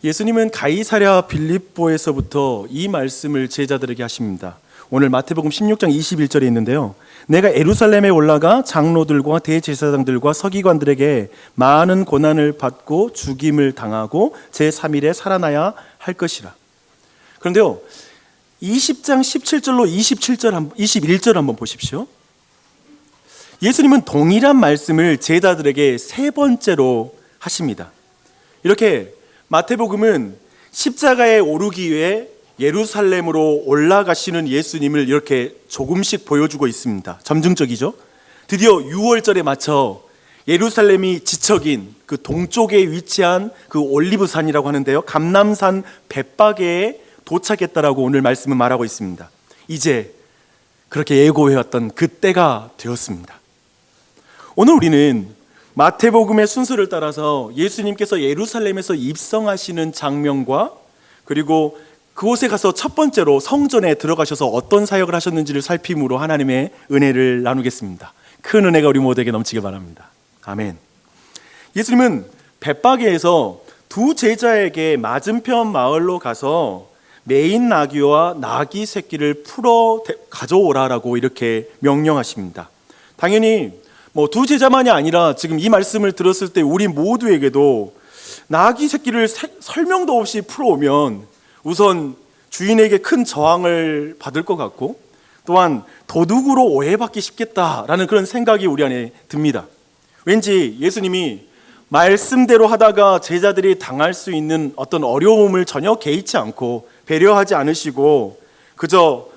예수님은 가이사랴 빌립보에서부터 이 말씀을 제자들에게 하십니다. 오늘 마태복음 16장 21절에 있는데요. 내가 예루살렘에 올라가 장로들과 대제사장들과 서기관들에게 많은 고난을 받고 죽임을 당하고 제3일에 살아나야 할 것이라. 그런데요, 20장 17절로 21절 한번 보십시오. 예수님은 동일한 말씀을 제자들에게 세 번째로 하십니다. 이렇게 마태복음은 십자가에 오르기 위해 예루살렘으로 올라가시는 예수님을 이렇게 조금씩 보여주고 있습니다. 점증적이죠. 드디어 6월절에 맞춰 예루살렘이 지척인 그 동쪽에 위치한 그 올리브산이라고 하는데요, 감람산 벳바게에 도착했다라고 오늘 말씀은 말하고 있습니다. 이제 그렇게 예고해왔던 그 때가 되었습니다. 오늘 우리는 마태복음의 순서를 따라서 예수님께서 예루살렘에서 입성하시는 장면과 그리고 그곳에 가서 첫 번째로 성전에 들어가셔서 어떤 사역을 하셨는지를 살핌으로 하나님의 은혜를 나누겠습니다. 큰 은혜가 우리 모두에게 넘치길 바랍니다. 아멘. 예수님은 벳바게에서 두 제자에게 맞은편 마을로 가서 메인 나귀와 나귀 새끼를 풀어 가져오라라고 이렇게 명령하십니다. 당연히 두 제자만이 아니라 지금 이 말씀을 들었을 때 우리 모두에게도 나귀 새끼를 설명도 없이 풀어오면 우선 주인에게 큰 저항을 받을 것 같고, 또한 도둑으로 오해받기 쉽겠다라는 그런 생각이 우리 안에 듭니다. 왠지 예수님이 말씀대로 하다가 제자들이 당할 수 있는 어떤 어려움을 전혀 개의치 않고 배려하지 않으시고 그저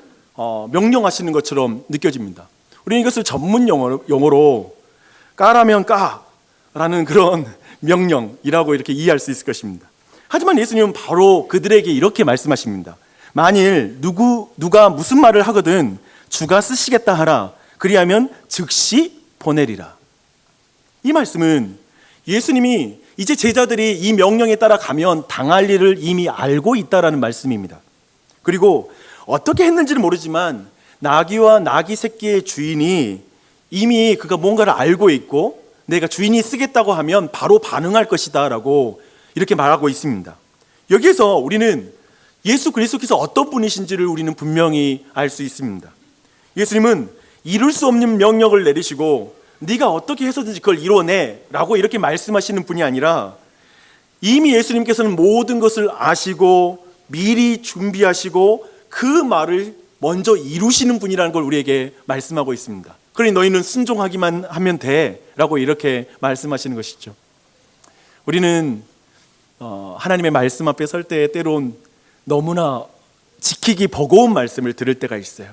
명령하시는 것처럼 느껴집니다. 우리는 이것을 전문 용어로 까라면 까라는 그런 명령이라고 이렇게 이해할 수 있을 것입니다. 하지만 예수님은 바로 그들에게 이렇게 말씀하십니다. 만일 누가 무슨 말을 하거든 주가 쓰시겠다 하라. 그리하면 즉시 보내리라. 이 말씀은 예수님이 이제 제자들이 이 명령에 따라 가면 당할 일을 이미 알고 있다라는 말씀입니다. 그리고 어떻게 했는지는 모르지만 나귀와 나귀 새끼의 주인이 이미 그가 뭔가를 알고 있고 내가 주인이 쓰겠다고 하면 바로 반응할 것이다 라고 이렇게 말하고 있습니다. 여기에서 우리는 예수 그리스도께서 어떤 분이신지를 우리는 분명히 알 수 있습니다. 예수님은 이룰 수 없는 명령을 내리시고 네가 어떻게 해서든지 그걸 이뤄내 라고 이렇게 말씀하시는 분이 아니라 이미 예수님께서는 모든 것을 아시고 미리 준비하시고 그 말을 먼저 이루시는 분이라는 걸 우리에게 말씀하고 있습니다. 그러니 너희는 순종하기만 하면 돼 라고 이렇게 말씀하시는 것이죠. 우리는 하나님의 말씀 앞에 설 때 때론 너무나 지키기 버거운 말씀을 들을 때가 있어요.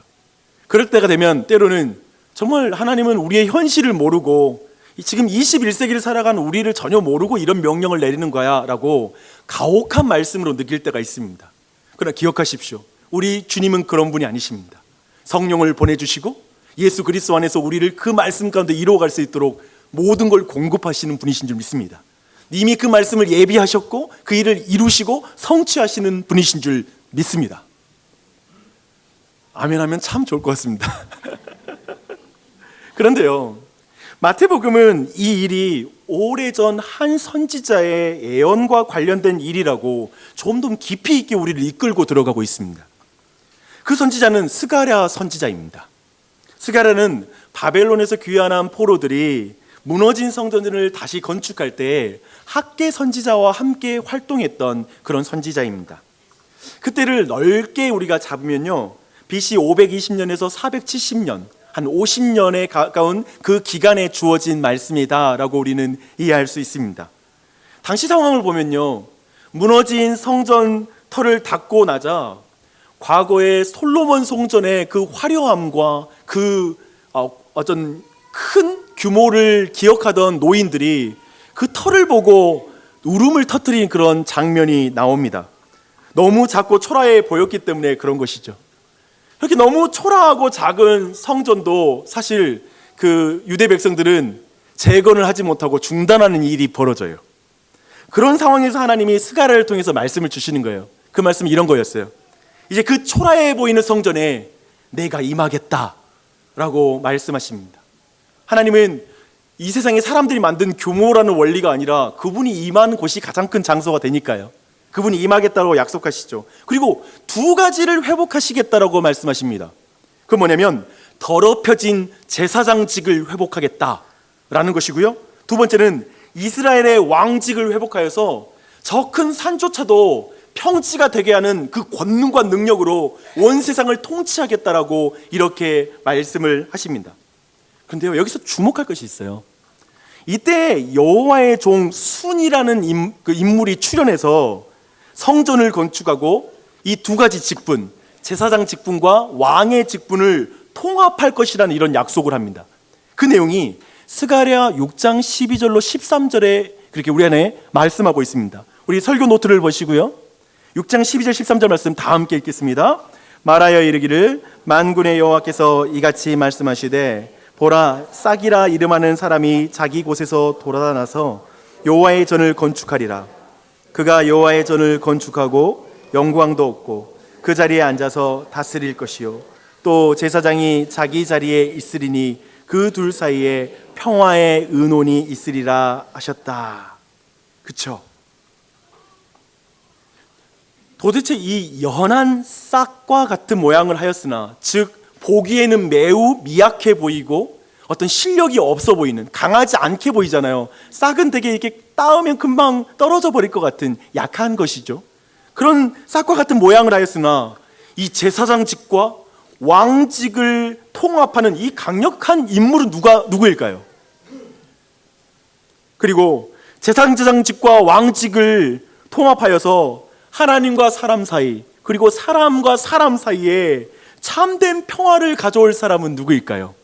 그럴 때가 되면 때로는 정말 하나님은 우리의 현실을 모르고 지금 21세기를 살아가는 우리를 전혀 모르고 이런 명령을 내리는 거야 라고 가혹한 말씀으로 느낄 때가 있습니다. 그러나 기억하십시오. 우리 주님은 그런 분이 아니십니다. 성령을 보내주시고 예수 그리스도 안에서 우리를 그 말씀 가운데 이루어갈 수 있도록 모든 걸 공급하시는 분이신 줄 믿습니다. 이미 그 말씀을 예비하셨고 그 일을 이루시고 성취하시는 분이신 줄 믿습니다. 아멘 하면 참 좋을 것 같습니다. 그런데요, 마태복음은 이 일이 오래전 한 선지자의 예언과 관련된 일이라고 좀 더 깊이 있게 우리를 이끌고 들어가고 있습니다. 그 선지자는 스가랴 선지자입니다. 스가랴는 바벨론에서 귀환한 포로들이 무너진 성전을 다시 건축할 때 학계 선지자와 함께 활동했던 그런 선지자입니다. 그때를 넓게 우리가 잡으면요, BC 520년에서 470년, 한 50년에 가까운 그 기간에 주어진 말씀이다라고 우리는 이해할 수 있습니다. 당시 상황을 보면요, 무너진 성전 터를 닦고 나자 과거의 솔로몬 성전의 그 화려함과 그 어떤 큰 규모를 기억하던 노인들이 그 터를 보고 울음을 터뜨린 그런 장면이 나옵니다. 너무 작고 초라해 보였기 때문에 그런 것이죠. 그렇게 너무 초라하고 작은 성전도 사실 그 유대 백성들은 재건을 하지 못하고 중단하는 일이 벌어져요. 그런 상황에서 하나님이 스가랴를 통해서 말씀을 주시는 거예요. 그 말씀이 이런 거였어요. 이제 그 초라해 보이는 성전에 내가 임하겠다라고 말씀하십니다. 하나님은 이 세상에 사람들이 만든 규모라는 원리가 아니라 그분이 임하는 곳이 가장 큰 장소가 되니까요. 그분이 임하겠다고 약속하시죠. 그리고 두 가지를 회복하시겠다라고 말씀하십니다. 그 뭐냐면 더럽혀진 제사장직을 회복하겠다라는 것이고요. 두 번째는 이스라엘의 왕직을 회복하여서 저 큰 산조차도 평지가 되게 하는 그 권능과 능력으로 온 세상을 통치하겠다라고 이렇게 말씀을 하십니다. 그런데요, 여기서 주목할 것이 있어요. 이때 여호와의 종 순이라는 인물이 출현해서 성전을 건축하고 이 두 가지 직분, 제사장 직분과 왕의 직분을 통합할 것이라는 이런 약속을 합니다. 그 내용이 스가랴 6장 12절로 13절에 그렇게 우리 안에 말씀하고 있습니다. 우리 설교 노트를 보시고요, 6장 12절 13절 말씀 다 함께 읽겠습니다. 말하여 이르기를 만군의 여호와께서 이같이 말씀하시되 보라, 싹이라 이름하는 사람이 자기 곳에서 돌아다나서 여호와의 전을 건축하리라. 그가 여호와의 전을 건축하고 영광도 얻고 그 자리에 앉아서 다스릴 것이요, 또 제사장이 자기 자리에 있으리니 그 둘 사이에 평화의 의논이 있으리라 하셨다. 그쵸? 도대체 이 연한 싹과 같은 모양을 하였으나, 즉 보기에는 매우 미약해 보이고 어떤 실력이 없어 보이는, 강하지 않게 보이잖아요. 싹은 되게 이렇게 따으면 금방 떨어져 버릴 것 같은 약한 것이죠. 그런 싹과 같은 모양을 하였으나 이 제사장직과 왕직을 통합하는 이 강력한 인물은 누구일까요? 그리고 제사장직과 왕직을 통합하여서 하나님과 사람 사이, 그리고 사람과 사람 사이에 참된 평화를 가져올 사람은 누구일까요?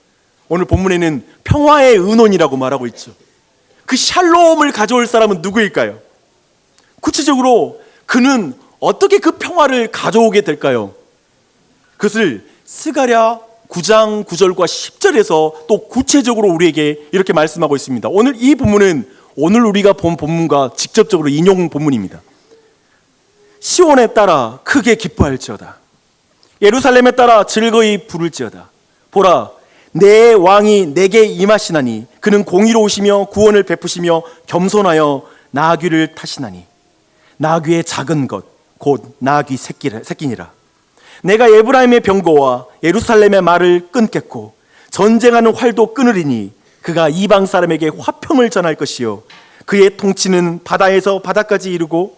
오늘 본문에는 평화의 의논이라고 말하고 있죠. 그 샬롬을 가져올 사람은 누구일까요? 구체적으로 그는 어떻게 그 평화를 가져오게 될까요? 그것을 스가랴 9장 9절과 10절에서 또 구체적으로 우리에게 이렇게 말씀하고 있습니다. 오늘 이 본문은 오늘 우리가 본 본문과 직접적으로 인용 본문입니다. 시온에 따라 크게 기뻐할지어다. 예루살렘에 따라 즐거이 부를지어다. 보라, 내 왕이 내게 임하시나니 그는 공의로우시며 구원을 베푸시며 겸손하여 나귀를 타시나니 나귀의 작은 것 곧 나귀 새끼니라. 내가 에브라임의 병거와 예루살렘의 말을 끊겠고 전쟁하는 활도 끊으리니 그가 이방 사람에게 화평을 전할 것이요, 그의 통치는 바다에서 바다까지 이르고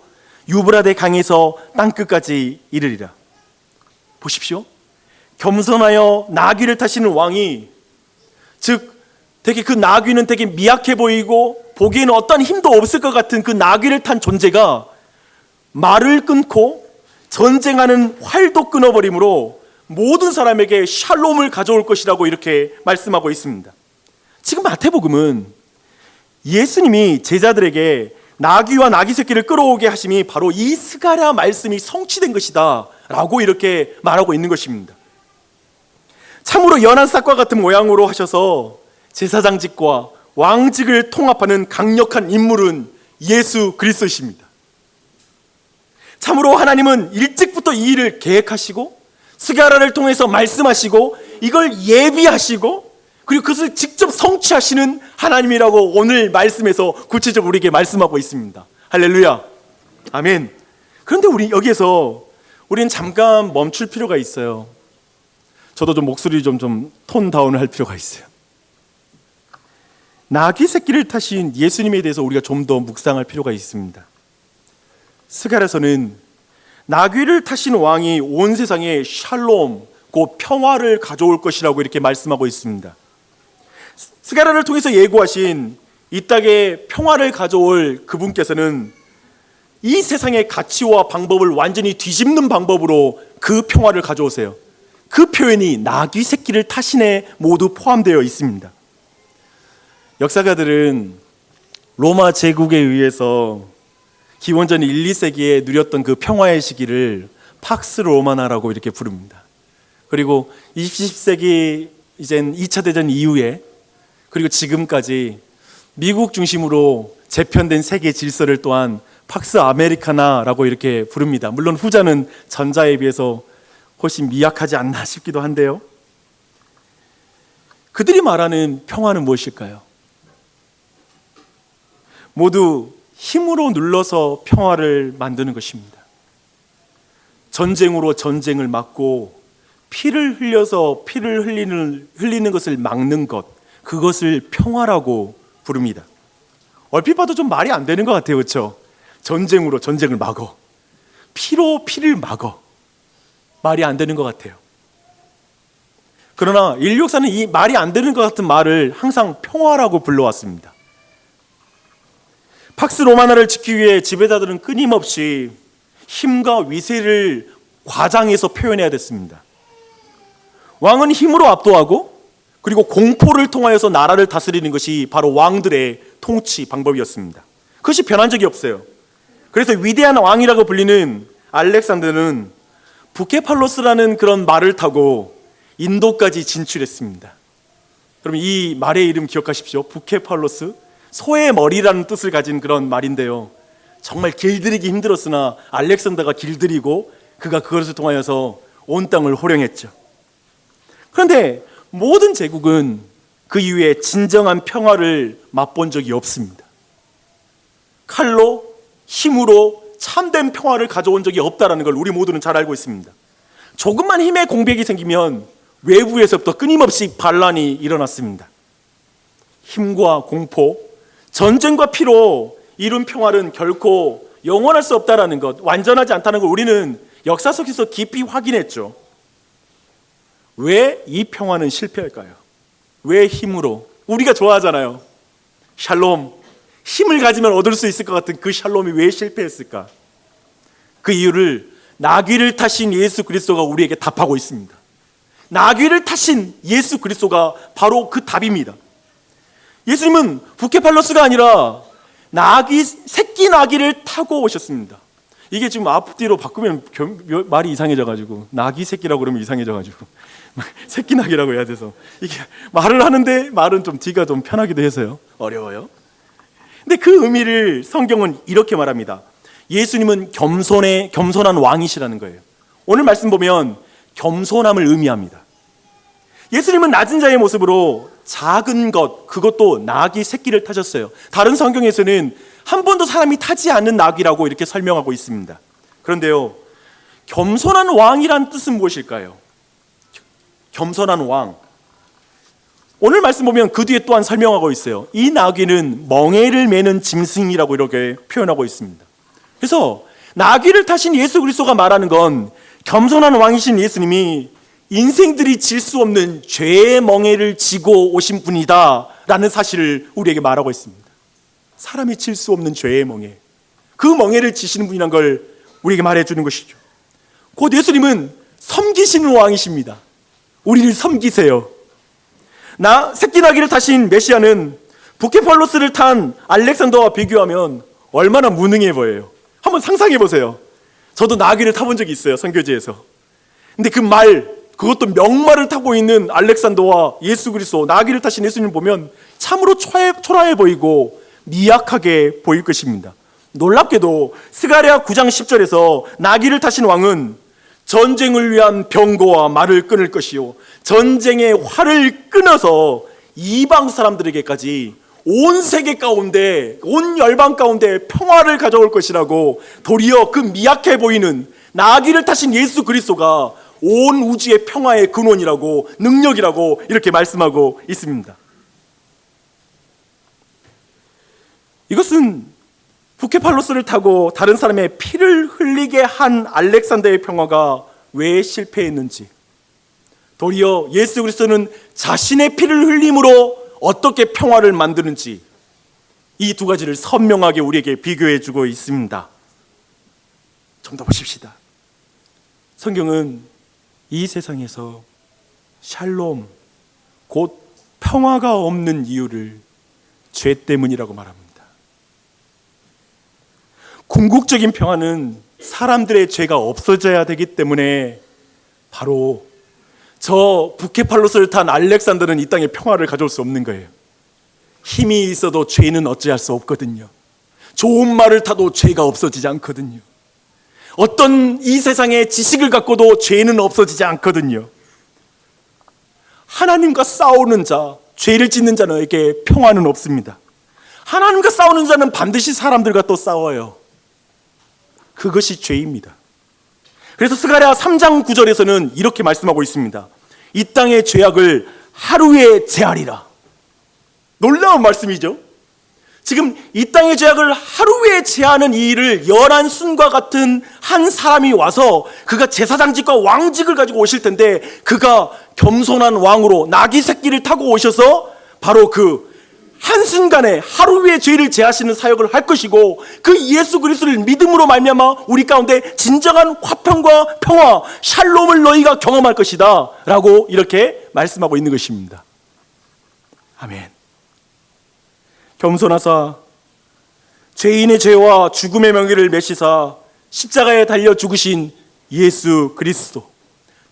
유브라데 강에서 땅끝까지 이르리라. 보십시오. 겸손하여 나귀를 타시는 왕이, 즉 되게 그 나귀는 되게 미약해 보이고 보기에는 어떤 힘도 없을 것 같은 그 나귀를 탄 존재가 말을 끊고 전쟁하는 활도 끊어버림으로 모든 사람에게 샬롬을 가져올 것이라고 이렇게 말씀하고 있습니다. 지금 마태복음은 예수님이 제자들에게 나귀와 나귀 새끼를 끌어오게 하심이 바로 이 스가랴 말씀이 성취된 것이다 라고 이렇게 말하고 있는 것입니다. 참으로 연한 싹과 같은 모양으로 하셔서 제사장직과 왕직을 통합하는 강력한 인물은 예수 그리스도이십니다. 참으로 하나님은 일찍부터 이 일을 계획하시고 스가랴를 통해서 말씀하시고 이걸 예비하시고 그리고 그것을 직접 성취하시는 하나님이라고 오늘 말씀에서 구체적으로 우리에게 말씀하고 있습니다. 할렐루야, 아멘. 그런데 우리 여기에서 우리는 잠깐 멈출 필요가 있어요. 저도 좀 목소리 좀 톤 다운을 할 필요가 있어요. 나귀 새끼를 타신 예수님에 대해서 우리가 좀 더 묵상할 필요가 있습니다. 스가랴서는 나귀를 타신 왕이 온 세상에 샬롬, 곧 평화를 가져올 것이라고 이렇게 말씀하고 있습니다. 스가랴를 통해서 예고하신 이 땅에 평화를 가져올 그분께서는 이 세상의 가치와 방법을 완전히 뒤집는 방법으로 그 평화를 가져오세요. 그 표현이 나귀 새끼를 타신에 모두 포함되어 있습니다. 역사가들은 로마 제국에 의해서 기원전 1, 2세기에 누렸던 그 평화의 시기를 팍스 로마나라고 이렇게 부릅니다. 그리고 20세기 이젠 2차 대전 이후에 그리고 지금까지 미국 중심으로 재편된 세계 질서를 또한 팍스 아메리카나라고 이렇게 부릅니다. 물론 후자는 전자에 비해서 훨씬 미약하지 않나 싶기도 한데요. 그들이 말하는 평화는 무엇일까요? 모두 힘으로 눌러서 평화를 만드는 것입니다. 전쟁으로 전쟁을 막고 피를 흘려서 피를 흘리는 것을 막는 것, 그것을 평화라고 부릅니다. 얼핏 봐도 좀 말이 안 되는 것 같아요. 그렇죠? 전쟁으로 전쟁을 막어, 피로 피를 막어. 말이 안 되는 것 같아요. 그러나 인류 역사는 이 말이 안 되는 것 같은 말을 항상 평화라고 불러왔습니다. 팍스 로마나를 지키기 위해 지배자들은 끊임없이 힘과 위세를 과장해서 표현해야 됐습니다. 왕은 힘으로 압도하고 그리고 공포를 통하여서 나라를 다스리는 것이 바로 왕들의 통치 방법이었습니다. 그것이 변한 적이 없어요. 그래서 위대한 왕이라고 불리는 알렉산더는 부케팔로스라는 그런 말을 타고 인도까지 진출했습니다. 그럼 이 말의 이름 기억하십시오. 부케팔로스, 소의 머리라는 뜻을 가진 그런 말인데요, 정말 길들이기 힘들었으나 알렉산더가 길들이고 그가 그것을 통하여서 온 땅을 호령했죠. 그런데 모든 제국은 그 이후에 진정한 평화를 맛본 적이 없습니다. 칼로, 힘으로 참된 평화를 가져온 적이 없다는 걸 우리 모두는 잘 알고 있습니다. 조금만 힘의 공백이 생기면 외부에서부터 끊임없이 반란이 일어났습니다. 힘과 공포, 전쟁과 피로 이룬 평화는 결코 영원할 수 없다는 것, 완전하지 않다는 걸 우리는 역사 속에서 깊이 확인했죠. 왜 이 평화는 실패할까요? 왜 힘으로? 우리가 좋아하잖아요. 샬롬, 힘을 가지면 얻을 수 있을 것 같은 그 샬롬이 왜 실패했을까? 그 이유를 나귀를 타신 예수 그리스도가 우리에게 답하고 있습니다. 나귀를 타신 예수 그리스도가 바로 그 답입니다. 예수님은 부케팔로스가 아니라 새끼 나귀를 타고 오셨습니다. 이게 지금 앞뒤로 바꾸면 말이 이상해져가지고, 나귀 새끼라고 그러면 이상해져가지고 새끼 나귀라고 해야 돼서 이게 말을 하는데 말은 좀 뒤가 좀 편하기도 해서요, 어려워요. 근데 그 의미를 성경은 이렇게 말합니다. 예수님은 겸손한 왕이시라는 거예요. 오늘 말씀 보면 겸손함을 의미합니다. 예수님은 낮은 자의 모습으로 작은 것, 그것도 나귀 새끼를 타셨어요. 다른 성경에서는 한 번도 사람이 타지 않는 나귀라고 이렇게 설명하고 있습니다. 그런데요, 겸손한 왕이란 뜻은 무엇일까요? 겸손한 왕, 오늘 말씀 보면 그 뒤에 또한 설명하고 있어요. 이 나귀는 멍에를 매는 짐승이라고 이렇게 표현하고 있습니다. 그래서 나귀를 타신 예수 그리스도가 말하는 건 겸손한 왕이신 예수님이 인생들이 질 수 없는 죄의 멍에를 지고 오신 분이다 라는 사실을 우리에게 말하고 있습니다. 사람이 질 수 없는 죄의 멍에, 그 멍에를 지시는 분이란 걸 우리에게 말해주는 것이죠. 곧 예수님은 섬기시는 왕이십니다. 우리를 섬기세요. 새끼 나귀를 타신 메시아는 부케팔로스를 탄 알렉산더와 비교하면 얼마나 무능해 보여요. 한번 상상해 보세요. 저도 나귀를 타본 적이 있어요, 선교지에서. 근데 그것도 명마를 타고 있는 알렉산더와 예수 그리스도, 나귀를 타신 예수님 보면 참으로 초라해 보이고 미약하게 보일 것입니다. 놀랍게도 스가랴 9장 10절에서 나귀를 타신 왕은 전쟁을 위한 병거와 말을 끊을 것이요, 전쟁의 활을 끊어서 이방 사람들에게까지 온 세계 가운데, 온 열방 가운데 평화를 가져올 것이라고, 도리어 그 미약해 보이는 나귀를 타신 예수 그리스도가 온 우주의 평화의 근원이라고, 능력이라고 이렇게 말씀하고 있습니다. 이것은 부케팔로스를 타고 다른 사람의 피를 흘리게 한 알렉산더의 평화가 왜 실패했는지, 도리어 예수 그리스도는 자신의 피를 흘림으로 어떻게 평화를 만드는지, 이 두 가지를 선명하게 우리에게 비교해 주고 있습니다. 좀 더 보십시다. 성경은 이 세상에서 샬롬, 곧 평화가 없는 이유를 죄 때문이라고 말합니다. 궁극적인 평화는 사람들의 죄가 없어져야 되기 때문에 바로 저 부케팔로스를 탄 알렉산더는 이 땅에 평화를 가져올 수 없는 거예요. 힘이 있어도 죄는 어찌할 수 없거든요. 좋은 말을 타도 죄가 없어지지 않거든요. 어떤 이 세상의 지식을 갖고도 죄는 없어지지 않거든요. 하나님과 싸우는 자, 죄를 짓는 자에게 평화는 없습니다. 하나님과 싸우는 자는 반드시 사람들과 또 싸워요. 그것이 죄입니다. 그래서 스가랴 3장 9절에서는 이렇게 말씀하고 있습니다. 이 땅의 죄악을 하루에 제하리라. 놀라운 말씀이죠. 지금 이 땅의 죄악을 하루에 제하는 이 일을 열한 순과 같은 한 사람이 와서 그가 제사장직과 왕직을 가지고 오실 텐데, 그가 겸손한 왕으로 나귀 새끼를 타고 오셔서 바로 그 한순간에 하루의 죄를 제하시는 사역을 할 것이고, 그 예수 그리스도를 믿음으로 말미암아 우리 가운데 진정한 화평과 평화, 샬롬을 너희가 경험할 것이다 라고 이렇게 말씀하고 있는 것입니다. 아멘. 겸손하사 죄인의 죄와 죽음의 명예를 메시사 십자가에 달려 죽으신 예수 그리스도,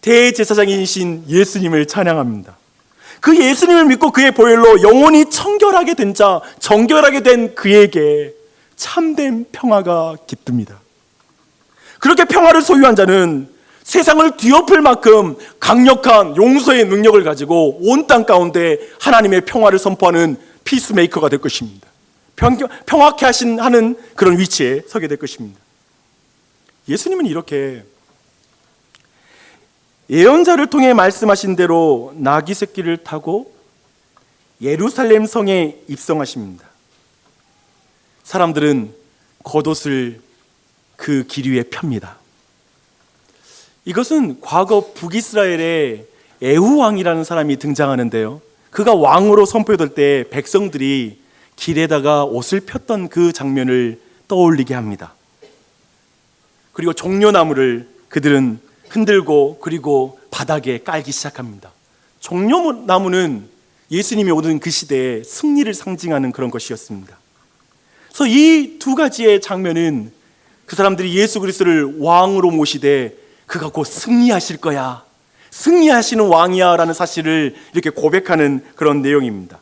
대제사장이신 예수님을 찬양합니다. 그 예수님을 믿고 그의 보혈로 영혼이 청결하게 된 자, 정결하게 된 그에게 참된 평화가 깃듭니다. 그렇게 평화를 소유한 자는 세상을 뒤엎을 만큼 강력한 용서의 능력을 가지고 온 땅 가운데 하나님의 평화를 선포하는 피스메이커가 될 것입니다. 평화케 하는 그런 위치에 서게 될 것입니다. 예수님은 이렇게 예언자를 통해 말씀하신 대로 나귀 새끼를 타고 예루살렘 성에 입성하십니다. 사람들은 겉옷을 그 길 위에 펴니다. 이것은 과거 북이스라엘에 에후 왕이라는 사람이 등장하는데요, 그가 왕으로 선포될 때 백성들이 길에다가 옷을 폈던 그 장면을 떠올리게 합니다. 그리고 종려나무를 그들은 흔들고 그리고 바닥에 깔기 시작합니다. 종려나무는 예수님이 오던 그 시대에 승리를 상징하는 그런 것이었습니다. 그래서 이 두 가지의 장면은 그 사람들이 예수 그리스도를 왕으로 모시되 그가 곧 승리하실 거야, 승리하시는 왕이야 라는 사실을 이렇게 고백하는 그런 내용입니다.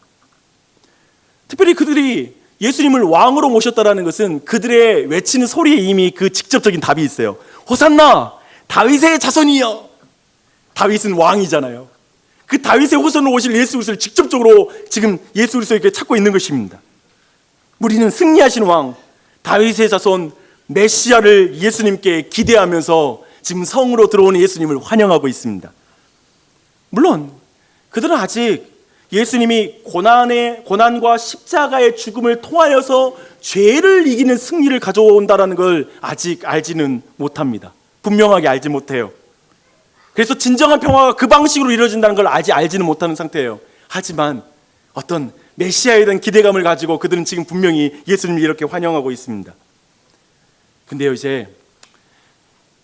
특별히 그들이 예수님을 왕으로 모셨다라는 것은 그들의 외치는 소리에 이미 그 직접적인 답이 있어요. 호산나 다윗의 자손이여. 다윗은 왕이잖아요. 그 다윗의 후손으로 오실 예수 그리스도를 직접적으로 지금 예수 그리스도에게 찾고 있는 것입니다. 우리는 승리하신 왕, 다윗의 자손 메시아를 예수님께 기대하면서 지금 성으로 들어오는 예수님을 환영하고 있습니다. 물론 그들은 아직 예수님이 고난과 십자가의 죽음을 통하여서 죄를 이기는 승리를 가져온다는 걸 아직 알지는 못합니다. 분명하게 알지 못해요. 그래서 진정한 평화가 그 방식으로 이루어진다는 걸 아직 알지는 못하는 상태예요. 하지만 어떤 메시아에 대한 기대감을 가지고 그들은 지금 분명히 예수님을 이렇게 환영하고 있습니다. 근데요, 이제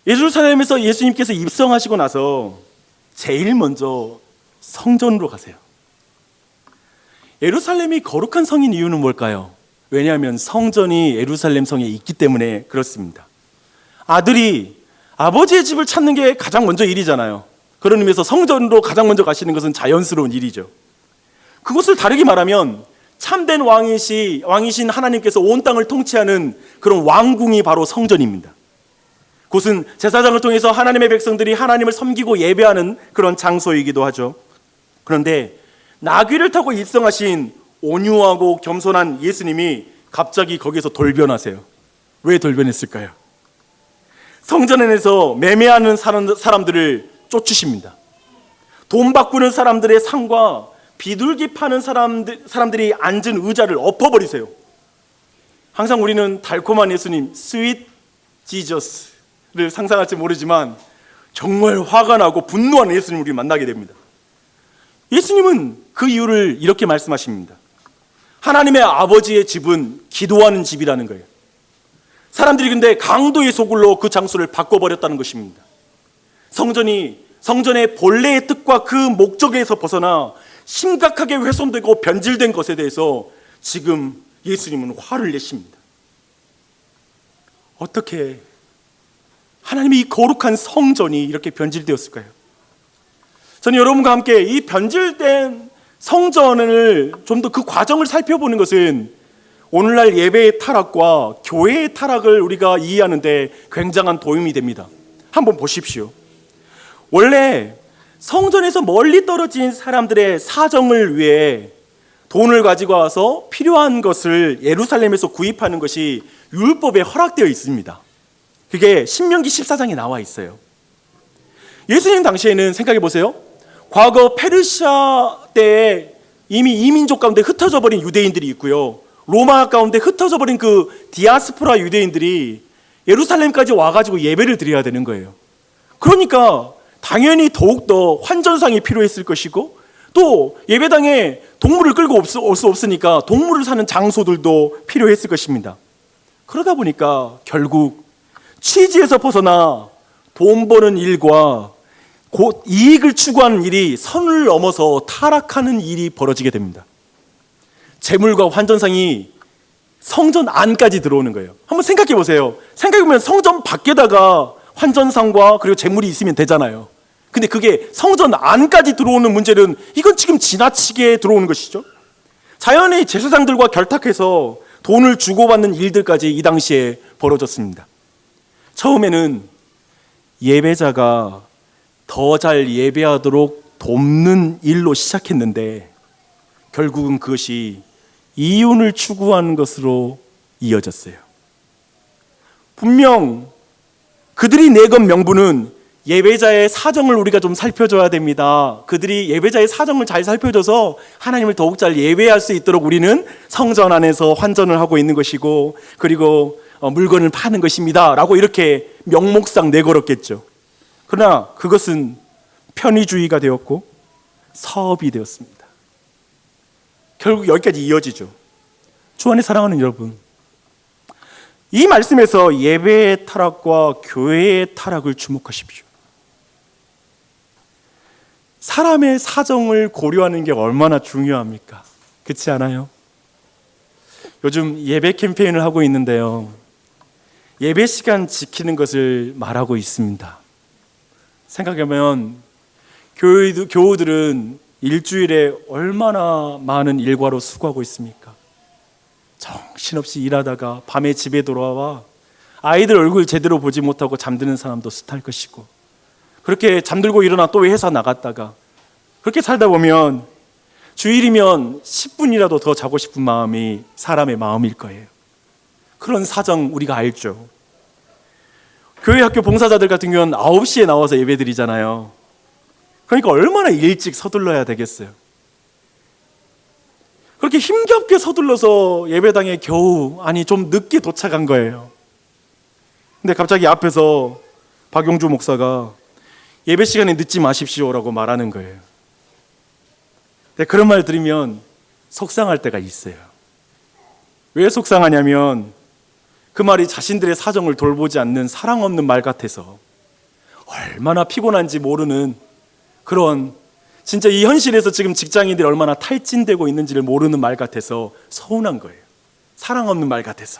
예루살렘에서 예수님께서 입성하시고 나서 제일 먼저 성전으로 가세요. 예루살렘이 거룩한 성인 이유는 뭘까요? 왜냐하면 성전이 예루살렘 성에 있기 때문에 그렇습니다. 아들이 아버지의 집을 찾는 게 가장 먼저 일이잖아요. 그런 의미에서 성전으로 가장 먼저 가시는 것은 자연스러운 일이죠. 그것을 다르게 말하면 참된 왕이신 하나님께서 온 땅을 통치하는 그런 왕궁이 바로 성전입니다. 그것은 제사장을 통해서 하나님의 백성들이 하나님을 섬기고 예배하는 그런 장소이기도 하죠. 그런데 나귀를 타고 입성하신 온유하고 겸손한 예수님이 갑자기 거기서 돌변하세요. 왜 돌변했을까요? 성전 안에서 매매하는 사람들을 쫓으십니다. 돈 바꾸는 사람들의 상과 비둘기 파는 사람들이 앉은 의자를 엎어버리세요. 항상 우리는 달콤한 예수님, 스윗 지저스를 상상할지 모르지만 정말 화가 나고 분노하는 예수님을 우리 만나게 됩니다. 예수님은 그 이유를 이렇게 말씀하십니다. 하나님의 아버지의 집은 기도하는 집이라는 거예요. 사람들이 근데 강도의 소굴로 그 장소를 바꿔버렸다는 것입니다. 성전의 본래의 뜻과 그 목적에서 벗어나 심각하게 훼손되고 변질된 것에 대해서 지금 예수님은 화를 내십니다. 어떻게 하나님의 이 거룩한 성전이 이렇게 변질되었을까요? 저는 여러분과 함께 이 변질된 성전을 좀 더 그 과정을 살펴보는 것은 오늘날 예배의 타락과 교회의 타락을 우리가 이해하는 데 굉장한 도움이 됩니다. 한번 보십시오. 원래 성전에서 멀리 떨어진 사람들의 사정을 위해 돈을 가지고 와서 필요한 것을 예루살렘에서 구입하는 것이 율법에 허락되어 있습니다. 그게 신명기 14장에 나와 있어요. 예수님 당시에는 생각해 보세요. 과거 페르시아 때에 이미 이민족 가운데 흩어져 버린 유대인들이 있고요. 로마 가운데 흩어져 버린 그 디아스포라 유대인들이 예루살렘까지 와가지고 예배를 드려야 되는 거예요. 그러니까 당연히 더욱더 환전상이 필요했을 것이고, 또 예배당에 동물을 끌고 올 수 없으니까 동물을 사는 장소들도 필요했을 것입니다. 그러다 보니까 결국 취지에서 벗어나 돈 버는 일과 곧 이익을 추구하는 일이 선을 넘어서 타락하는 일이 벌어지게 됩니다. 재물과 환전상이 성전 안까지 들어오는 거예요. 한번 생각해 보세요. 생각해보면 성전 밖에다가 환전상과 그리고 재물이 있으면 되잖아요. 근데 그게 성전 안까지 들어오는 문제는 이건 지금 지나치게 들어오는 것이죠. 자연의 제사장들과 결탁해서 돈을 주고받는 일들까지 이 당시에 벌어졌습니다. 처음에는 예배자가 더 잘 예배하도록 돕는 일로 시작했는데 결국은 그것이 이윤을 추구하는 것으로 이어졌어요. 분명 그들이 내건 명분은 예배자의 사정을 우리가 좀 살펴줘야 됩니다. 그들이 예배자의 사정을 잘 살펴줘서 하나님을 더욱 잘 예배할 수 있도록 우리는 성전 안에서 환전을 하고 있는 것이고, 그리고 물건을 파는 것입니다 라고 이렇게 명목상 내걸었겠죠. 그러나 그것은 편의주의가 되었고 사업이 되었습니다. 결국 여기까지 이어지죠. 주 안에 사랑하는 여러분, 이 말씀에서 예배의 타락과 교회의 타락을 주목하십시오. 사람의 사정을 고려하는 게 얼마나 중요합니까? 그렇지 않아요? 요즘 예배 캠페인을 하고 있는데요, 예배 시간 지키는 것을 말하고 있습니다. 생각해보면 교우들은 일주일에 얼마나 많은 일과로 수고하고 있습니까? 정신없이 일하다가 밤에 집에 돌아와 아이들 얼굴 제대로 보지 못하고 잠드는 사람도 숱할 것이고, 그렇게 잠들고 일어나 또 회사 나갔다가 그렇게 살다 보면 주일이면 10분이라도 더 자고 싶은 마음이 사람의 마음일 거예요. 그런 사정 우리가 알죠. 교회 학교 봉사자들 같은 경우는 9시에 나와서 예배 드리잖아요. 그러니까 얼마나 일찍 서둘러야 되겠어요. 그렇게 힘겹게 서둘러서 예배당에 겨우 좀 늦게 도착한 거예요. 근데 갑자기 앞에서 박용주 목사가 예배 시간에 늦지 마십시오라고 말하는 거예요. 근데 그런 말 들으면 속상할 때가 있어요. 왜 속상하냐면 그 말이 자신들의 사정을 돌보지 않는 사랑 없는 말 같아서, 얼마나 피곤한지 모르는 그런, 진짜 이 현실에서 지금 직장인들이 얼마나 탈진되고 있는지를 모르는 말 같아서 서운한 거예요. 사랑 없는 말 같아서.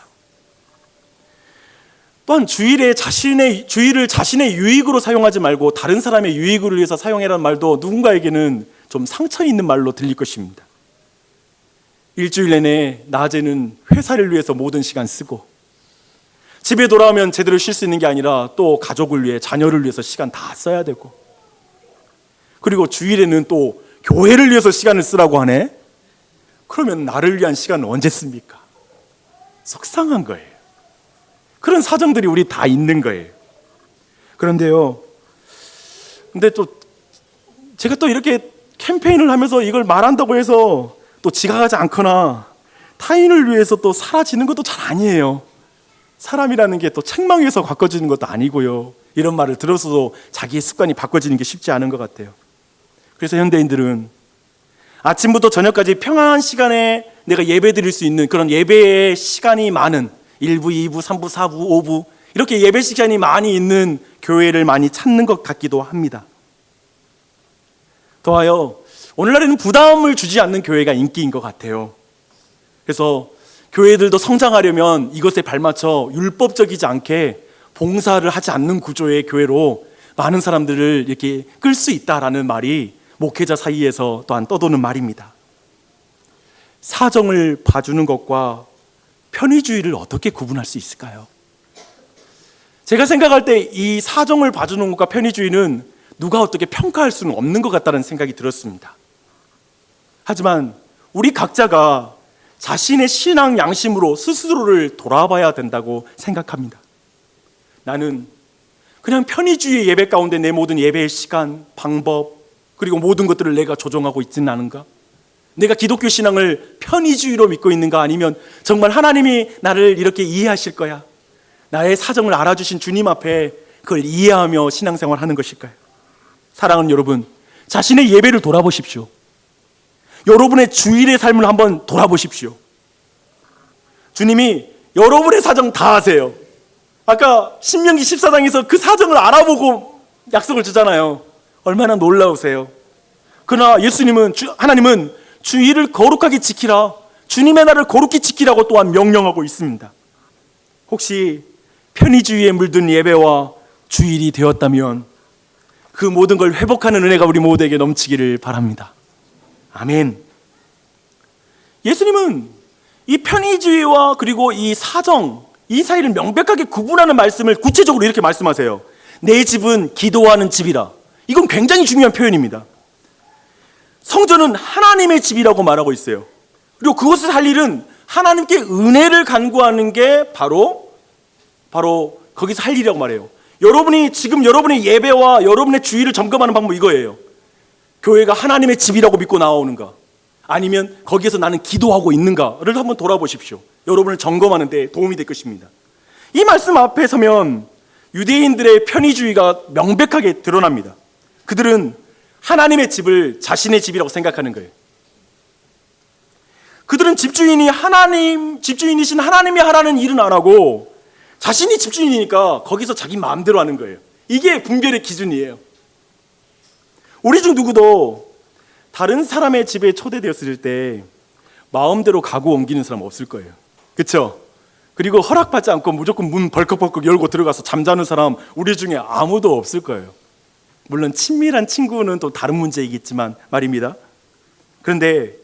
또한 주일을 자신의 유익으로 사용하지 말고 다른 사람의 유익을 위해서 사용해라는 말도 누군가에게는 좀 상처 있는 말로 들릴 것입니다. 일주일 내내 낮에는 회사를 위해서 모든 시간 쓰고, 집에 돌아오면 제대로 쉴 수 있는 게 아니라 또 가족을 위해, 자녀를 위해서 시간 다 써야 되고, 그리고 주일에는 또 교회를 위해서 시간을 쓰라고 하네? 그러면 나를 위한 시간은 언제 씁니까? 속상한 거예요. 그런 사정들이 우리 다 있는 거예요. 그런데요, 근데 또 제가 또 이렇게 캠페인을 하면서 이걸 말한다고 해서 또 지각하지 않거나 타인을 위해서 또 사라지는 것도 잘 아니에요. 사람이라는 게 또 책망해서 바꿔지는 것도 아니고요. 이런 말을 들어서도 자기의 습관이 바꿔지는 게 쉽지 않은 것 같아요. 그래서 현대인들은 아침부터 저녁까지 평안한 시간에 내가 예배 드릴 수 있는 그런 예배의 시간이 많은 1부, 2부, 3부, 4부, 5부 이렇게 예배 시간이 많이 있는 교회를 많이 찾는 것 같기도 합니다. 더하여 오늘날에는 부담을 주지 않는 교회가 인기인 것 같아요. 그래서 교회들도 성장하려면 이것에 발맞춰 율법적이지 않게 봉사를 하지 않는 구조의 교회로 많은 사람들을 이렇게 끌 수 있다라는 말이 목회자 사이에서 또한 떠도는 말입니다. 사정을 봐주는 것과 편의주의를 어떻게 구분할 수 있을까요? 제가 생각할 때 이 사정을 봐주는 것과 편의주의는 누가 어떻게 평가할 수는 없는 것 같다는 생각이 들었습니다. 하지만 우리 각자가 자신의 신앙 양심으로 스스로를 돌아봐야 된다고 생각합니다. 나는 그냥 편의주의 예배 가운데 내 모든 예배의 시간, 방법, 그리고 모든 것들을 내가 조정하고 있지는 않은가? 내가 기독교 신앙을 편의주의로 믿고 있는가? 아니면 정말 하나님이 나를 이렇게 이해하실 거야, 나의 사정을 알아주신 주님 앞에 그걸 이해하며 신앙생활 하는 것일까요? 사랑하는 여러분, 자신의 예배를 돌아보십시오. 여러분의 주일의 삶을 한번 돌아보십시오. 주님이 여러분의 사정 다 아세요. 아까 신명기 14장에서 그 사정을 알아보고 약속을 주잖아요. 얼마나 놀라우세요. 그러나 예수님은, 하나님은 주일을 거룩하게 지키라, 주님의 날을 거룩히 지키라고 또한 명령하고 있습니다. 혹시 편의주의에 물든 예배와 주일이 되었다면 그 모든 걸 회복하는 은혜가 우리 모두에게 넘치기를 바랍니다. 아멘. 예수님은 이 편의주의와 그리고 이 사정, 이 사이를 명백하게 구분하는 말씀을 구체적으로 이렇게 말씀하세요. 내 집은 기도하는 집이라. 이건 굉장히 중요한 표현입니다. 성전은 하나님의 집이라고 말하고 있어요. 그리고 그것을 할 일은 하나님께 은혜를 간구하는 게 바로 거기서 할 일이라고 말해요. 여러분이 지금 여러분의 예배와 여러분의 주의를 점검하는 방법이 이거예요. 교회가 하나님의 집이라고 믿고 나오는가, 아니면 거기에서 나는 기도하고 있는가를 한번 돌아보십시오. 여러분을 점검하는 데 도움이 될 것입니다. 이 말씀 앞에 서면 유대인들의 편의주의가 명백하게 드러납니다. 그들은 하나님의 집을 자신의 집이라고 생각하는 거예요. 그들은 집주인이신 하나님이 하라는 일은 안 하고 자신이 집주인이니까 거기서 자기 마음대로 하는 거예요. 이게 분별의 기준이에요. 우리 중 누구도 다른 사람의 집에 초대되었을 때 마음대로 가구 옮기는 사람 없을 거예요. 그렇죠? 그리고 허락받지 않고 무조건 문 벌컥벌컥 열고 들어가서 잠자는 사람 우리 중에 아무도 없을 거예요. 물론 친밀한 친구는 또 다른 문제이겠지만 말입니다. 그런데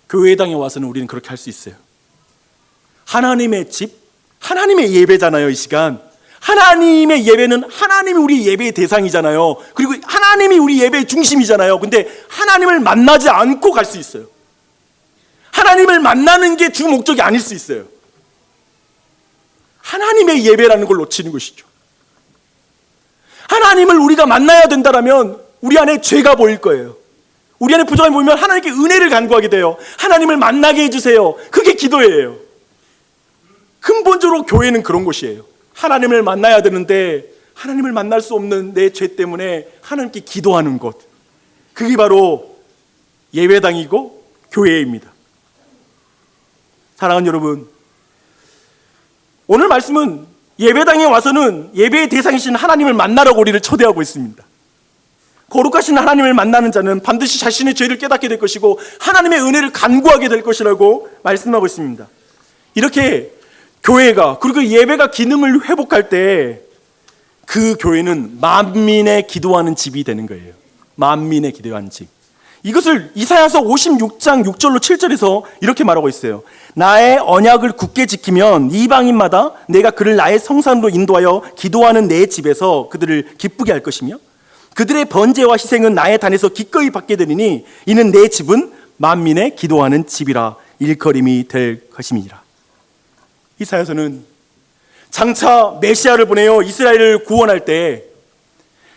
교회당에 와서는 우리는 그렇게 할 수 있어요. 하나님의 집, 하나님의 예배잖아요. 이 시간 하나님의 예배는 하나님이 우리 예배의 대상이잖아요. 그리고 하나님이 우리 예배의 중심이잖아요. 근데 하나님을 만나지 않고 갈 수 있어요. 하나님을 만나는 게 주 목적이 아닐 수 있어요. 하나님의 예배라는 걸 놓치는 것이죠. 하나님을 우리가 만나야 된다면 우리 안에 죄가 보일 거예요. 우리 안에 부족함이 보이면 하나님께 은혜를 간구하게 돼요. 하나님을 만나게 해주세요. 그게 기도예요. 근본적으로 교회는 그런 곳이에요. 하나님을 만나야 되는데 하나님을 만날 수 없는 내 죄 때문에 하나님께 기도하는 곳, 그게 바로 예배당이고 교회입니다. 사랑하는 여러분, 오늘 말씀은 예배당에 와서는 예배의 대상이신 하나님을 만나라고 우리를 초대하고 있습니다. 거룩하신 하나님을 만나는 자는 반드시 자신의 죄를 깨닫게 될 것이고 하나님의 은혜를 간구하게 될 것이라고 말씀하고 있습니다. 이렇게 교회가, 그리고 예배가 기능을 회복할 때 그 교회는 만민의 기도하는 집이 되는 거예요. 만민의 기도하는 집. 이것을 이사야서 56장 6절로 7절에서 이렇게 말하고 있어요. 나의 언약을 굳게 지키면 이방인마다 내가 그를 나의 성산으로 인도하여 기도하는 내 집에서 그들을 기쁘게 할 것이며 그들의 번제와 희생은 나의 단에서 기꺼이 받게 되리니 이는 내 집은 만민의 기도하는 집이라 일컬음이 될 것임이라. 이사야서는 장차 메시아를 보내어 이스라엘을 구원할 때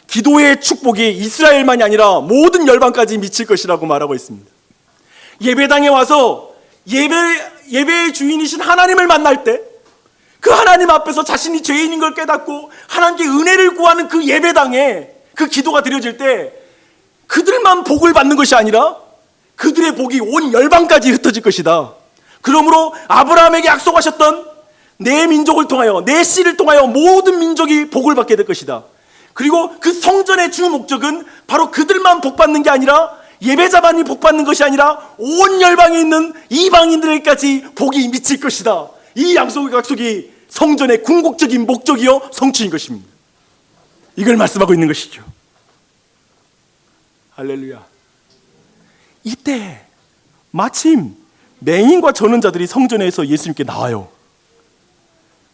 기도의 축복이 이스라엘만이 아니라 모든 열방까지 미칠 것이라고 말하고 있습니다. 예배당에 와서 예배의 주인이신 하나님을 만날 때 그 하나님 앞에서 자신이 죄인인 걸 깨닫고 하나님께 은혜를 구하는 그 예배당에 그 기도가 드려질 때 그들만 복을 받는 것이 아니라 그들의 복이 온 열방까지 흩어질 것이다. 그러므로 아브라함에게 약속하셨던 내 민족을 통하여, 내 씨를 통하여 모든 민족이 복을 받게 될 것이다. 그리고 그 성전의 주 목적은 바로 그들만 복받는 게 아니라 예배자만이 복받는 것이 아니라 온 열방에 있는 이방인들에게까지 복이 미칠 것이다. 이 약속이 성전의 궁극적인 목적이요 성취인 것입니다. 이걸 말씀하고 있는 것이죠. 할렐루야. 이때 마침 맹인과 전원자들이 성전에서 예수님께 나와요.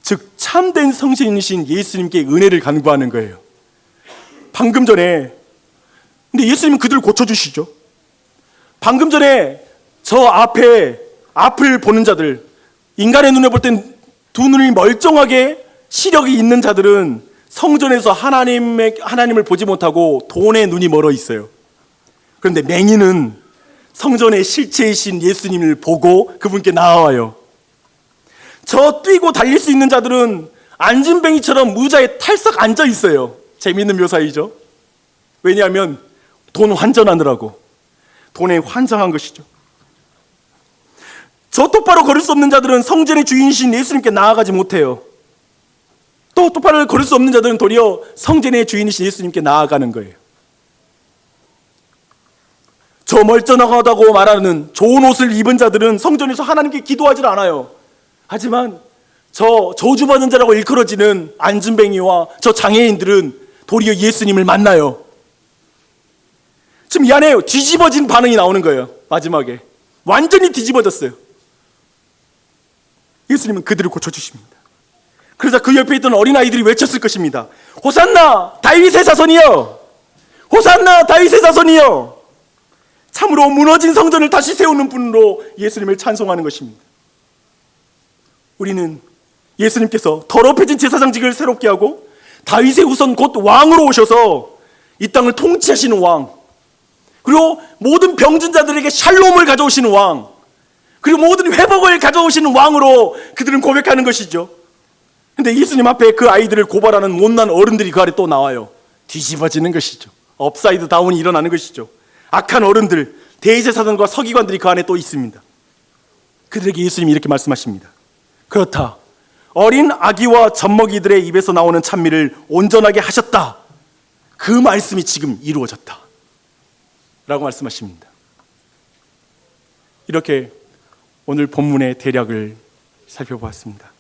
즉 참된 성신이신 예수님께 은혜를 간구하는 거예요. 방금 전에, 근데 예수님은 그들을 고쳐주시죠. 방금 전에 저 앞을 보는 자들, 인간의 눈에 볼 땐 두 눈이 멀쩡하게 시력이 있는 자들은 성전에서 하나님을 보지 못하고 돈에 눈이 멀어 있어요. 그런데 맹인은 성전의 실체이신 예수님을 보고 그분께 나아와요. 저 뛰고 달릴 수 있는 자들은 안진뱅이처럼 의자에 탈썩 앉아 있어요. 재미있는 묘사이죠. 왜냐하면 돈 환전하느라고. 돈에 환장한 것이죠. 저 똑바로 걸을 수 없는 자들은 성전의 주인이신 예수님께 나아가지 못해요. 또 똑바로 걸을 수 없는 자들은 도리어 성전의 주인이신 예수님께 나아가는 거예요. 저 멀쩡하다고 말하는 좋은 옷을 입은 자들은 성전에서 하나님께 기도하지 않아요. 하지만 저 저주받은 자라고 일컬어지는 안진뱅이와 저 장애인들은 도리어 예수님을 만나요. 지금 이 안에 뒤집어진 반응이 나오는 거예요. 마지막에 완전히 뒤집어졌어요. 예수님은 그들을 고쳐주십니다. 그러자 그 옆에 있던 어린아이들이 외쳤을 것입니다. 호산나 다윗의 자손이여, 호산나 다윗의 자손이여. 참으로 무너진 성전을 다시 세우는 분으로 예수님을 찬송하는 것입니다. 우리는 예수님께서 더럽혀진 제사장직을 새롭게 하고 다윗의 후손 곧 왕으로 오셔서 이 땅을 통치하시는 왕, 그리고 모든 병든 자들에게 샬롬을 가져오시는 왕, 그리고 모든 회복을 가져오시는 왕으로 그들은 고백하는 것이죠. 근데 예수님 앞에 그 아이들을 고발하는 못난 어른들이 그 아래 또 나와요. 뒤집어지는 것이죠. 업사이드 다운이 일어나는 것이죠. 악한 어른들, 대제사장과 서기관들이 그 안에 또 있습니다. 그들에게 예수님이 이렇게 말씀하십니다. 그렇다, 어린 아기와 젖먹이들의 입에서 나오는 찬미를 온전하게 하셨다. 그 말씀이 지금 이루어졌다 라고 말씀하십니다. 이렇게 오늘 본문의 대략을 살펴보았습니다.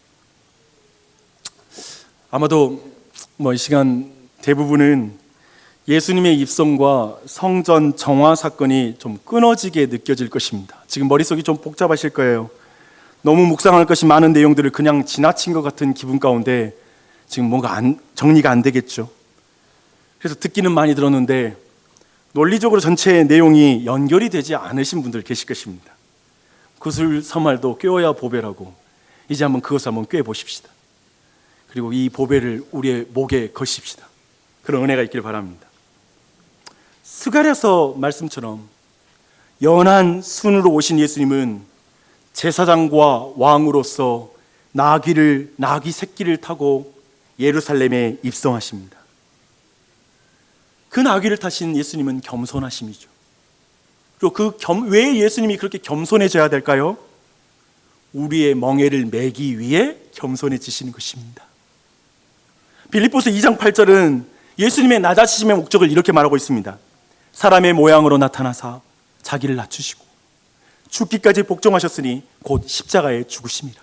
아마도 이 시간 대부분은 예수님의 입성과 성전 정화 사건이 좀 끊어지게 느껴질 것입니다. 지금 머릿속이 좀 복잡하실 거예요. 너무 묵상할 것이 많은 내용들을 그냥 지나친 것 같은 기분 가운데 지금 뭔가 정리가 안 되겠죠. 그래서 듣기는 많이 들었는데 논리적으로 전체 내용이 연결이 되지 않으신 분들 계실 것입니다. 구슬 서말도 꿰어야 보배라고, 이제 한번 그것을 한번 꿰어 보십시다. 그리고 이 보배를 우리의 목에 거십시다. 그런 은혜가 있길 바랍니다. 스가랴서 말씀처럼 연한 순으로 오신 예수님은 제사장과 왕으로서 나귀 새끼를 타고 예루살렘에 입성하십니다. 그 나귀를 타신 예수님은 겸손하심이죠. 그리고 왜 예수님이 그렇게 겸손해져야 될까요? 우리의 멍에를 매기 위해 겸손해지시는 것입니다. 빌립보서 2장 8절은 예수님의 낮아지심의 목적을 이렇게 말하고 있습니다. 사람의 모양으로 나타나사 자기를 낮추시고 죽기까지 복종하셨으니 곧 십자가에 죽으심이라.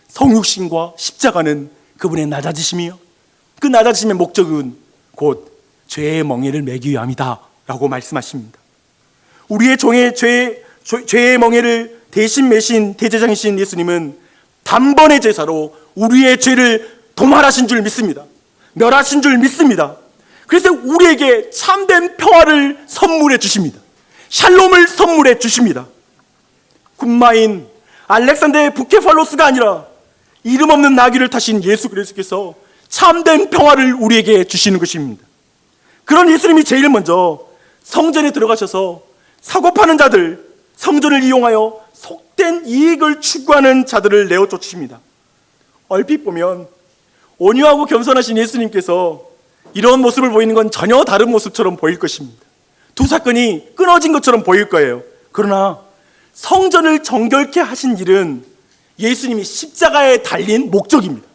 성육신과 십자가는 그분의 낮아지심이요, 그 낮아지심의 목적은 곧 죄의 멍에를 매기 위함이다 라고 말씀하십니다. 우리의 죄의 멍에를 대신 매신 대제장이신 예수님은 단번의 제사로 우리의 죄를 도말하신 줄 믿습니다. 멸하신 줄 믿습니다. 그래서 우리에게 참된 평화를 선물해 주십니다. 샬롬을 선물해 주십니다. 군마인 알렉산더의 부케팔로스가 아니라 이름 없는 나귀를 타신 예수 그리스도께서 참된 평화를 우리에게 주시는 것입니다. 그런 예수님이 제일 먼저 성전에 들어가셔서 사고 파는 자들, 성전을 이용하여 속된 이익을 추구하는 자들을 내어 쫓으십니다. 얼핏 보면 온유하고 겸손하신 예수님께서 이런 모습을 보이는 건 전혀 다른 모습처럼 보일 것입니다. 두 사건이 끊어진 것처럼 보일 거예요. 그러나 성전을 정결케 하신 일은 예수님이 십자가에 달린 목적입니다.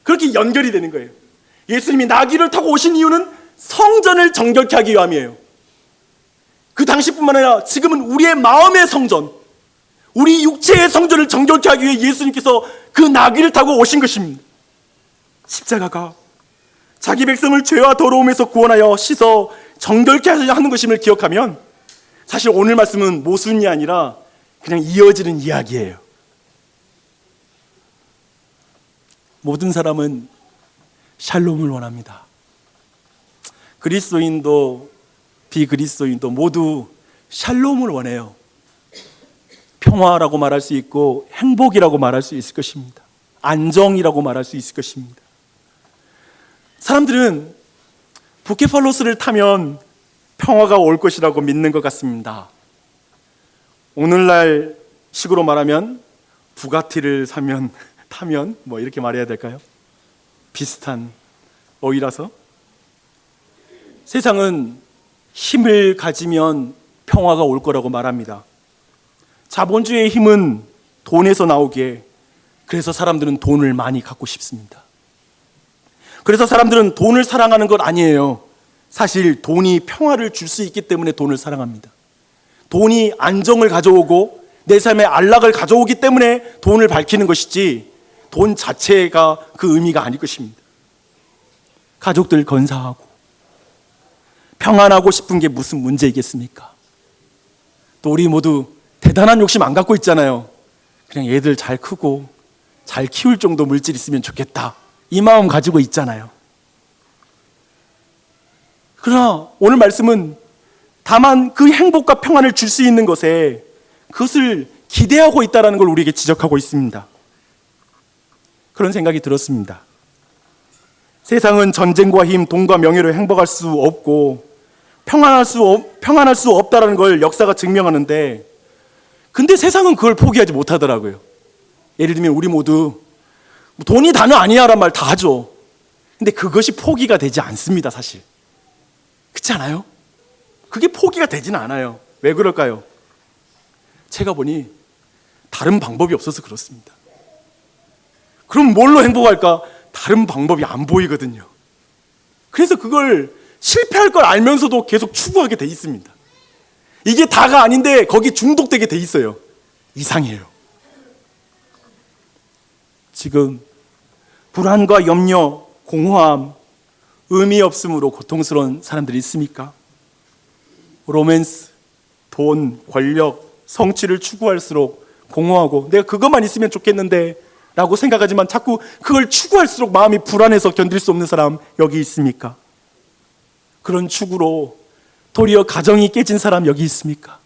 그렇게 연결이 되는 거예요. 예수님이 나귀를 타고 오신 이유는 성전을 정결케 하기 위함이에요. 그 당시뿐만 아니라 지금은 우리의 마음의 성전, 우리 육체의 성전을 정결케 하기 위해 예수님께서 그 나귀를 타고 오신 것입니다. 십자가가 자기 백성을 죄와 더러움에서 구원하여 씻어 정결케 하는 것임을 기억하면 사실 오늘 말씀은 모순이 아니라 그냥 이어지는 이야기예요. 모든 사람은 샬롬을 원합니다. 그리스도인도 비그리스도인도 모두 샬롬을 원해요. 평화라고 말할 수 있고 행복이라고 말할 수 있을 것입니다. 안정이라고 말할 수 있을 것입니다. 사람들은 부케팔로스를 타면 평화가 올 것이라고 믿는 것 같습니다. 오늘날 식으로 말하면 부가티를 타면 뭐 이렇게 말해야 될까요? 비슷한 어휘라서 세상은 힘을 가지면 평화가 올 거라고 말합니다. 자본주의의 힘은 돈에서 나오기에 그래서 사람들은 돈을 많이 갖고 싶습니다. 그래서 사람들은 돈을 사랑하는 것 아니에요. 사실 돈이 평화를 줄 수 있기 때문에 돈을 사랑합니다. 돈이 안정을 가져오고 내 삶에 안락을 가져오기 때문에 돈을 밝히는 것이지 돈 자체가 그 의미가 아닐 것입니다. 가족들 건사하고 평안하고 싶은 게 무슨 문제이겠습니까? 또 우리 모두 대단한 욕심 안 갖고 있잖아요. 그냥 애들 잘 크고 잘 키울 정도 물질 있으면 좋겠다, 이 마음 가지고 있잖아요. 그러나 오늘 말씀은 다만 그 행복과 평안을 줄 수 있는 것에 그것을 기대하고 있다는 걸 우리에게 지적하고 있습니다. 그런 생각이 들었습니다. 세상은 전쟁과 힘, 돈과 명예로 행복할 수 없고 평안할 수 없다는 걸 역사가 증명하는데, 근데 세상은 그걸 포기하지 못하더라고요. 예를 들면 우리 모두 돈이 다는 아니야란 말 다 하죠. 근데 그것이 포기가 되지 않습니다, 사실. 그렇지 않아요? 그게 포기가 되지는 않아요. 왜 그럴까요? 제가 보니 다른 방법이 없어서 그렇습니다. 그럼 뭘로 행복할까? 다른 방법이 안 보이거든요. 그래서 그걸 실패할 걸 알면서도 계속 추구하게 돼 있습니다. 이게 다가 아닌데 거기 중독되게 돼 있어요. 이상해요. 지금 불안과 염려, 공허함, 의미 없음으로 고통스러운 사람들이 있습니까? 로맨스, 돈, 권력, 성취를 추구할수록 공허하고 내가 그것만 있으면 좋겠는데 라고 생각하지만 자꾸 그걸 추구할수록 마음이 불안해서 견딜 수 없는 사람 여기 있습니까? 그런 추구로 도리어 가정이 깨진 사람 여기 있습니까?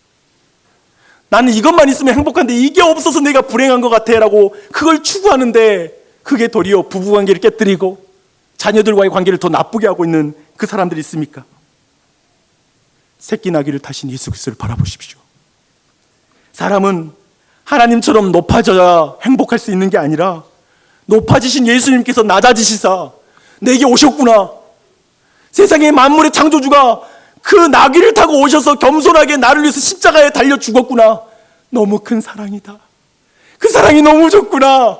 나는 이것만 있으면 행복한데 이게 없어서 내가 불행한 것 같아 라고 그걸 추구하는데 그게 도리어 부부관계를 깨뜨리고 자녀들과의 관계를 더 나쁘게 하고 있는 그 사람들이 있습니까? 새끼 나귀를 타신 예수 그리스도를 바라보십시오. 사람은 하나님처럼 높아져야 행복할 수 있는 게 아니라 높아지신 예수님께서 낮아지시사 내게 오셨구나, 세상의 만물의 창조주가 그 나귀를 타고 오셔서 겸손하게 나를 위해서 십자가에 달려 죽었구나, 너무 큰 사랑이다, 그 사랑이 너무 좋구나,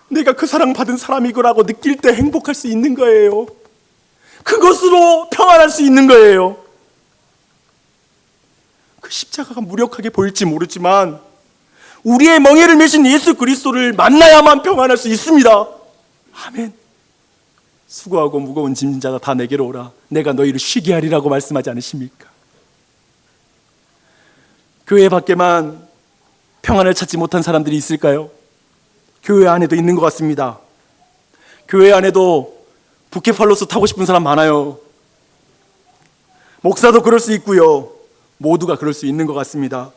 내가 그 사랑 받은 사람이구나라고 느낄 때 행복할 수 있는 거예요. 그것으로 평안할 수 있는 거예요. 그 십자가가 무력하게 보일지 모르지만 우리의 멍에를 메신 예수 그리스도를 만나야만 평안할 수 있습니다. 아멘. 수고하고 무거운 짐진 자가 다 내게로 오라, 내가 너희를 쉬게 하리라고 말씀하지 않으십니까? 교회 밖에만 평안을 찾지 못한 사람들이 있을까요? 교회 안에도 있는 것 같습니다. 교회 안에도 부케팔로스 타고 싶은 사람 많아요. 목사도 그럴 수 있고요, 모두가 그럴 수 있는 것 같습니다.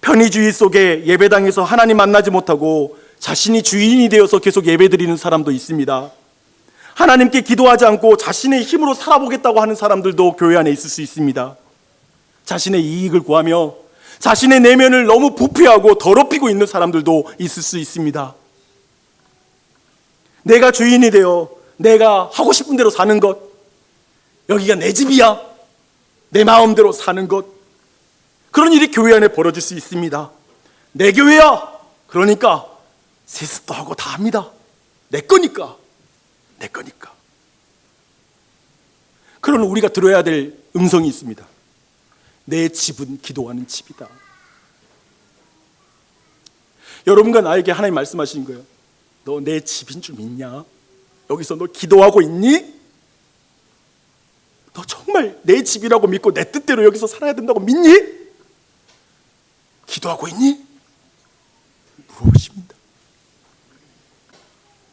편의주의 속에 예배당에서 하나님 만나지 못하고 자신이 주인이 되어서 계속 예배드리는 사람도 있습니다. 하나님께 기도하지 않고 자신의 힘으로 살아보겠다고 하는 사람들도 교회 안에 있을 수 있습니다. 자신의 이익을 구하며 자신의 내면을 너무 부패하고 더럽히고 있는 사람들도 있을 수 있습니다. 내가 주인이 되어 내가 하고 싶은 대로 사는 것, 여기가 내 집이야, 내 마음대로 사는 것, 그런 일이 교회 안에 벌어질 수 있습니다. 내 교회야, 그러니까 세습도 하고 다 합니다. 내 거니까. 그런 우리가 들어야 될 음성이 있습니다. 내 집은 기도하는 집이다. 여러분과 나에게 하나님 말씀하시는 거예요. 너 내 집인 줄 믿냐? 여기서 너 기도하고 있니? 너 정말 내 집이라고 믿고 내 뜻대로 여기서 살아야 된다고 믿니? 기도하고 있니? 물어보십니다.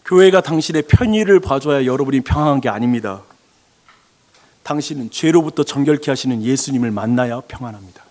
교회가 당신의 편의를 봐줘야 여러분이 평안한 게 아닙니다. 당신은 죄로부터 정결케 하시는 예수님을 만나야 평안합니다.